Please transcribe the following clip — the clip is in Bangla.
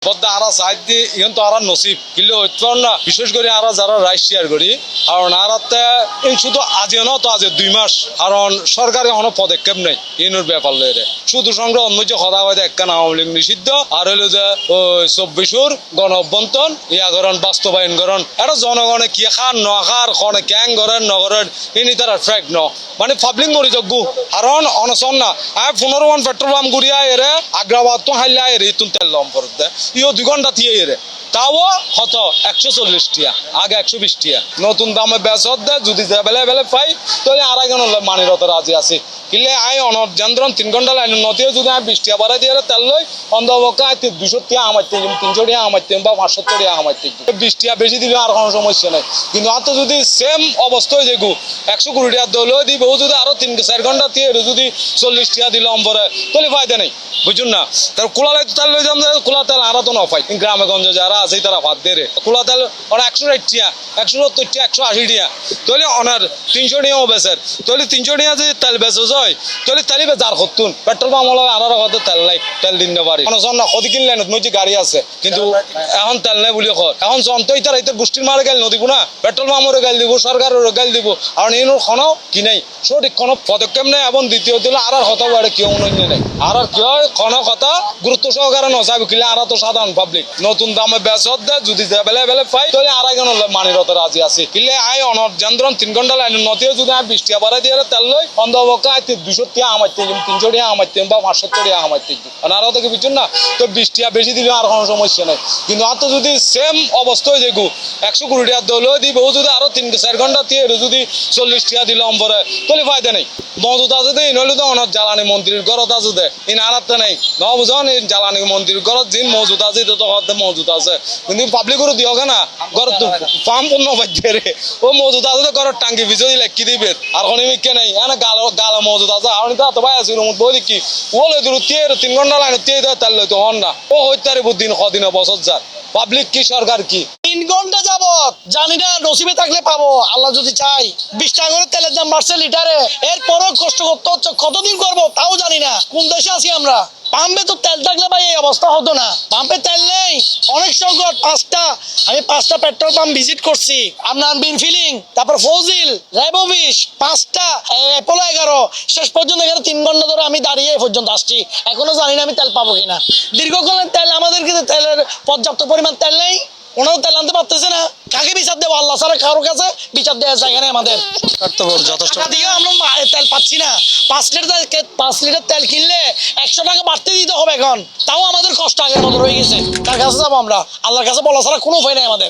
বদ্দা আরা সাইড দিয়ে ইহন তো আর নসিব কিন্তু হইতে না বিশেষ করে আর যারা রাইস শেয়ার করি কারণ আরাতে এই শুধু আজে ন তো আজে 2 মাস কারণ সরকারি কোনো পদক্ষেপ নেই ইনুর ব্যাপার লয়ে শুধু সংগ্রহ অন্য যে কথা হয় একখান আওয়ামী লীগ নিষিদ্ধ আর হইলো যে 24 গণ অভ্যন্তন ইয়াগরণ বাস্তবায়নকরণ এটা জনগণে কি খান ন খার খনে ক্যাং করেন নগরের ইনি তারা ফ্র্যাক ন মানে পাবলিক মরি যোগ্য কারণ অনশন না 15 পেট্রোল পাম্প গুড়িয়া এরে আগ্রাবাদ তো হাইলা এরে তুন তেল লম পড়তে ইও 2 ঘন্টা থিয়ে এরে তাও হত 140 টিয়া আগে 120 টিয়া নতুন দামে বেচত দে যদি বেলে পাই তাহলে আর একজন মানির হতে রাজি আছে কিলে আই অনর যন্ত্রণ 3 ঘন্টা লাইন নতিও যদি 20 টিয়া বাড়াই দিয়ে তেল লই অন্ধবকা 200 টিয়া আমাইতে 300 টিয়া আমাইতে বা 500 টিয়া আমাইতে 20 টিয়া বেশি দিলে আর কোনো সমস্যা নাই কিন্তু আর তো যদি সেম অবস্থা হয়ে যেগু 120 টিয়া দল দিব যদি আরো 3-4 ঘন্টা দিয়ে যদি 40 টিয়া দিলাম পরে তাহলে ফায়দা নেই বুঝুন না তার কুলালাই তেল লই যাম কুলা তেল আর তো না পাই গ্রামে গঞ্জে যারা আছে তারা ভাত দেরে কুলা তেল ওরা 160 টিয়া 170 টিয়া 180 টিয়া তাহলে অনার 300 টিয়াও বেচের তাহলে 300 টিয়া যদি তেল বেচো যায় তাহলে তালিবে যার হতুন পেট্রোল পাম্প হলো আর কত তেল নাই তেল দিন না পারি অনজন না কদি কিনলেন নদী গাড়ি আছে কিন্তু এখন তেল নাই বলি কর এখন যন্ত্রই তার এই গোষ্ঠীর মারে গেল নদীব না পেট্রোল পাম্পের গাল দিব সরকারের গাল দিব আর এর কোনো কি নাই সঠিক কোনো পদক্ষেপ নেই এবং দ্বিতীয় দিলে আর কথা বাড়ে কেউ উন্নয়ন নেই আর কি হয় কোনো কথা গুরুত্ব সহকারে নচাইব কিলে আর তো সাধারণ পাবলিক নতুন দামে বেচত দে যদি বেলে পাই তাহলে আর একজন মানির হতে রাজি আছে কিলে আই অনর যন্ত্রণ 3 ঘন্টা লাইন নতিও যদি 20 টিয়া বাড়াই দিয়ে তেল লই অন্ধবকা 200 টিয়া আমাইতে 300 টিয়া আমাইতে বা 500 টিয়া আমাইতে আর থেকে বুঝুন না তো 20 টিয়া বেশি দিলে আর কোনো সমস্যা নেই কিন্তু আর তো যদি সেম অবস্থা হয়ে যেগু 120 টিয়া দল দিব যদি আরো 3-4 ঘন্টা দিয়ে যদি 40 টিয়া দিলাম পরে তাহলে ফায়দা নেই মজুদ আছে দে নইলে তো অনার জ্বালানি মন্ত্রীর ঘরত আছে দে ইন আরাতে নাই ন বুঝন এই জ্বালানি মন্ত্রীর ঘরত যিন মজুদ আছে তো হতে মজুদ আছে কিন্তু পাবলিকেরও দিওগে না ঘর তো পাম্প পূর্ণ বাজে রে ও মজুদ আছে ঘর টাঙ্কি ভিজে দিলে কি দিবে আর কোনো মিকে নাই এনে গাল মজুদ আছে আর তো ভাই আছে রুম বলি কি ওলে দূর 3 ঘন্টা লাইন দিয়ে দেয় তাহলে তো হন না ও হইতারে বুদিন কদিন বছর যার পাবলিক কি সরকার কি 3 ঘন্টা যাবত জানি না নসিবে থাকলে পাবো আল্লাহ যদি চাই 20 টাকা করে তেলের দাম বাড়ছে লিটারে এরপরও কষ্ট করতে হচ্ছে কতদিন করবো তাও জানি না কোন দেশে আছি আমরা পাম্পে তো তেল থাকলে ভাই এই অবস্থা হতো না পাম্পে তেল নেই অনেক সংকট আমি 5টা পেট্রোল পাম্প ভিজিট করছি আপনার বিন ফিলিং তারপর ফৌজিল রেবোবিশ 5টা অ্যাপোলো 11 শেষ পর্যন্ত এখানে 3 ঘন্টা ধরে আমি দাঁড়িয়ে পর্যন্ত আসছি এখনো জানি না আমি তেল পাবো কিনা দীর্ঘকালীন তেল আমাদের কিন্তু তেলের পর্যাপ্ত পরিমাণ তেল নেই ওনাও তেল আনতে পারতেছে না কাকে বিচার দেবো আল্লাহ ছাড়া কারোর কাছে বিচার দেওয়া যায় এখানে আমাদের যথেষ্ট দিকে আমরা তেল পাচ্ছি না 5 লিটার তেল কিনলে 100 টাকা বাড়তে দিতে হবে এখন তাও আমাদের কষ্ট আগের মতো রয়ে গেছে কার কাছে যাবো আমরা আল্লাহর কাছে বলা ছাড়া কোনো উপায় নেই আমাদের।